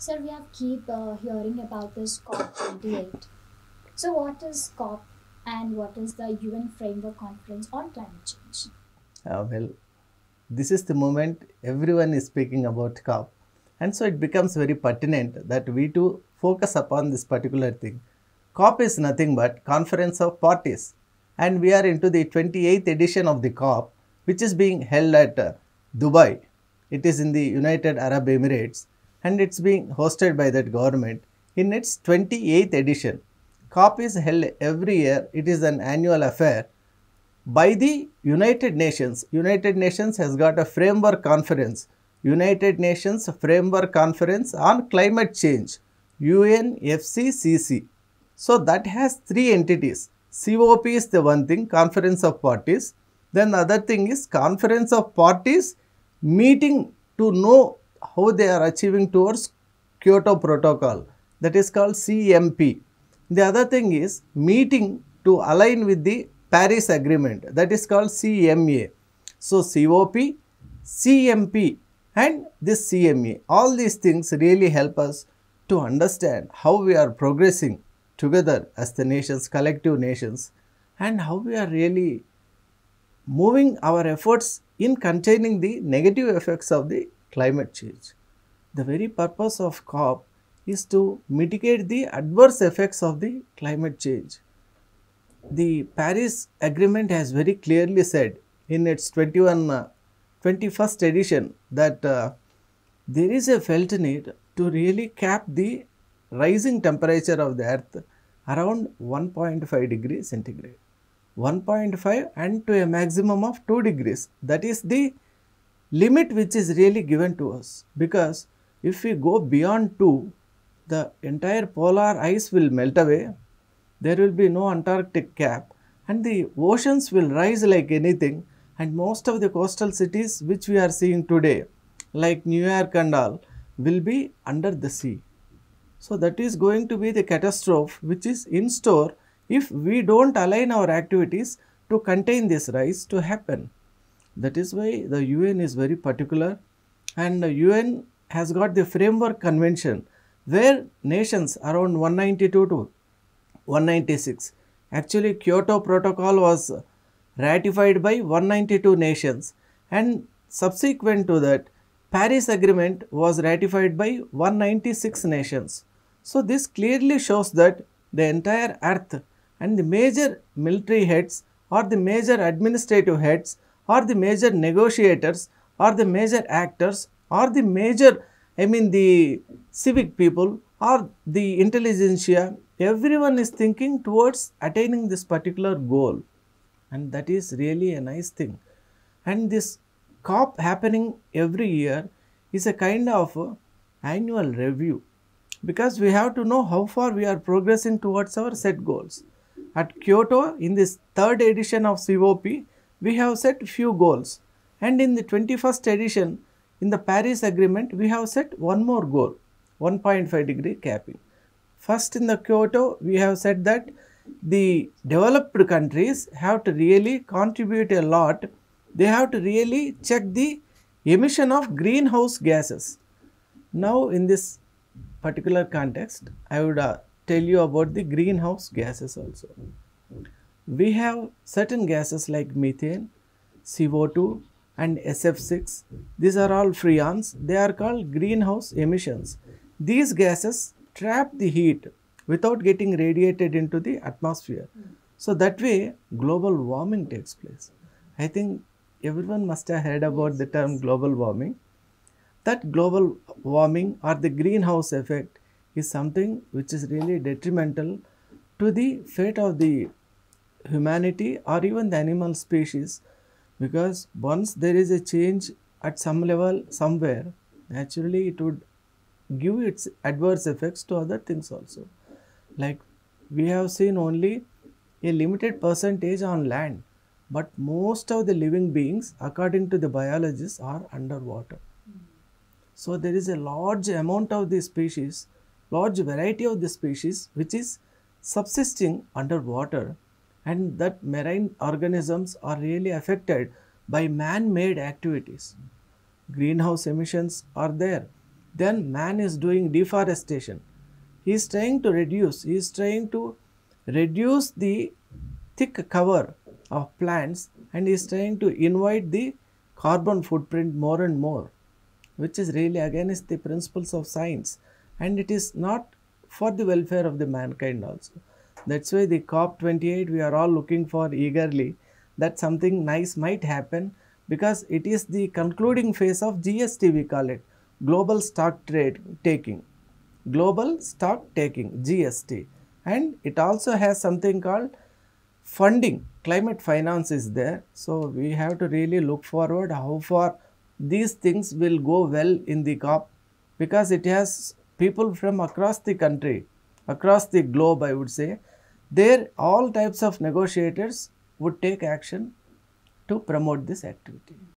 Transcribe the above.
Sir, we have keep hearing about this COP28. So, what is COP and what is the UN Framework Conference on Climate Change? Well, this is the moment everyone is speaking about COP, and so it becomes very pertinent that we too focus upon this particular thing. COP is nothing but Conference of Parties, and we are into the 28th edition of the COP, which is being held at Dubai. It is in the United Arab Emirates, and it's being hosted by that government in its 28th edition. COP is held every year. It is an annual affair by the United Nations. United Nations has got a framework conference, United Nations Framework Conference on Climate Change, UNFCCC. So that has three entities. COP is the one thing, Conference of Parties. Then the other thing is Conference of Parties meeting to know how they are achieving towards Kyoto Protocol, that is called CMP. The other thing is meeting to align with the Paris Agreement, that is called CMA. So COP, CMP and this CMA, all these things really help us to understand how we are progressing together as the nations, collective nations, and how we are really moving our efforts in containing the negative effects of the climate change. The very purpose of COP is to mitigate the adverse effects of the climate change. The Paris Agreement has very clearly said in its 21st edition that there is a felt need to really cap the rising temperature of the earth around 1.5 degrees centigrade. 1.5 and to a maximum of 2 degrees. That is the limit which is really given to us, because if we go beyond 2, the entire polar ice will melt away, there will be no Antarctic cap, and the oceans will rise like anything, and most of the coastal cities which we are seeing today, like New York and all, will be under the sea. So that is going to be the catastrophe which is in store if we don't align our activities to contain this rise to happen. That is why the UN is very particular, and the UN has got the framework convention where nations around 192 to 196. Actually, Kyoto Protocol was ratified by 192 nations, and subsequent to that, Paris Agreement was ratified by 196 nations. So this clearly shows that the entire earth and the major military heads or the major administrative heads or the major negotiators or the major actors or the major, the civic people or the intelligentsia, everyone is thinking towards attaining this particular goal, and that is really a nice thing. And this COP happening every year is a kind of annual review, because we have to know how far we are progressing towards our set goals. At Kyoto, in this third edition of COP, we have set few goals, and in the 21st edition, in the Paris Agreement, we have set one more goal, 1.5 degree capping. First, in the Kyoto, we have said that the developed countries have to really contribute a lot. They have to really check the emission of greenhouse gases. Now, in this particular context, I would tell you about the greenhouse gases also. We have certain gases like methane, CO2 and SF6. These are all freons. They are called greenhouse emissions. These gases trap the heat without getting radiated into the atmosphere. So that way global warming takes place. I think everyone must have heard about the term global warming. That global warming or the greenhouse effect is something which is really detrimental to the fate of the humanity or even the animal species, because once there is a change at some level somewhere, naturally it would give its adverse effects to other things also. Like we have seen only a limited percentage on land, but most of the living beings, according to the biologists, are underwater. So there is a large amount of the species, large variety of the species which is subsisting underwater, and that marine organisms are really affected by man-made activities. Greenhouse emissions are there. then man is doing deforestation. He is trying to reduce the thick cover of plants, and is trying to invite the carbon footprint more and more, which is really against the principles of science, and it is not for the welfare of the mankind also. That's why the COP28 we are all looking for eagerly that something nice might happen, because it is the concluding phase of GST, we call it global stock trade taking, global stock taking, GST. And it also has something called funding, climate finance is there. So we have to really look forward how far these things will go well in the COP, because it has people from across the country, across the globe, I would say. There all types of negotiators would take action to promote this activity.